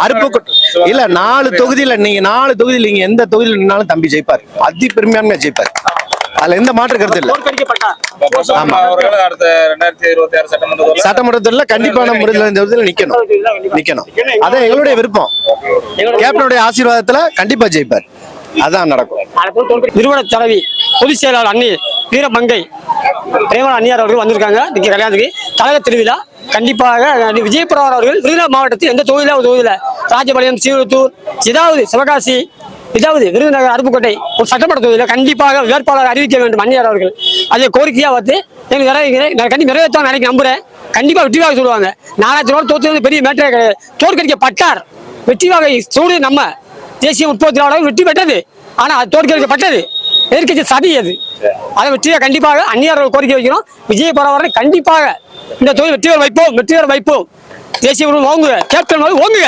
அருப்புக்கோட்டை இல்ல 4 தொகுதியில நீங்க 4 தொகுதியில் நீங்க எந்த தொகுதியில் நின்னாலும் தம்பி ஜெயிப்பார். அதி பெருமையான ஜெயிப்பார். அதுல எந்த மாற்று கருத்து இல்ல. சட்டமன்றத்துல கண்டிப்பான முறையில் இந்த தொகுதியில் நிக்கணும். அதான் எங்களுடைய விருப்பம். கேப்டனுடைய ஆசீர்வாதத்துல கண்டிப்பா ஜெயிப்பார். அதான் நடக்கும். நிறுவன தலைவி பொதுச் செயலாளர் அண்ணி வீரமங்கை பிரேமலா அண்ணியார் அவர்கள் வந்திருக்காங்க. இன்னைக்கு கல்யாணத்துக்கு கழக திருவிழா. கண்டிப்பாக விஜயபுரம் அவர்கள் விருதுநகர் மாவட்டத்தில் எந்த தொகுதியில ராஜபாளையம், சீவத்தூர், ஏதாவது சிவகாசி, ஏதாவது விருதுநகர், அருப்புக்கோட்டை ஒரு சட்டமன்ற தொகுதியில் கண்டிப்பாக வேட்பாளர் அறிவிக்க வேண்டும் அண்ணியார் அவர்கள். அதை கோரிக்கையா வந்து எனக்கு நிறைவேற்ற நினைக்க நம்புறேன். கண்டிப்பா வெற்றிவாக சொல்லுவாங்க. 4000 தோற்றது பெரிய மேட்டரே கிடையாது. தோற்கடிக்கப்பட்டார். வெற்றிவாக சூடு நம்ம தேசிய முற்போக்கு வெற்றி பெற்றது. ஆனா அது தோற்கடிக்கப்பட்டது. எதிர்கட்சி சதி அது. அதை வெற்றியை கண்டிப்பாக அந்நியார் கோரிக்கை வைக்கிறோம். விஜயபுரம் கண்டிப்பாக இந்த தொழில் வெற்றியை வைப்போம். தேசிய ஓங்குக, கேப்டன் ஓங்குக.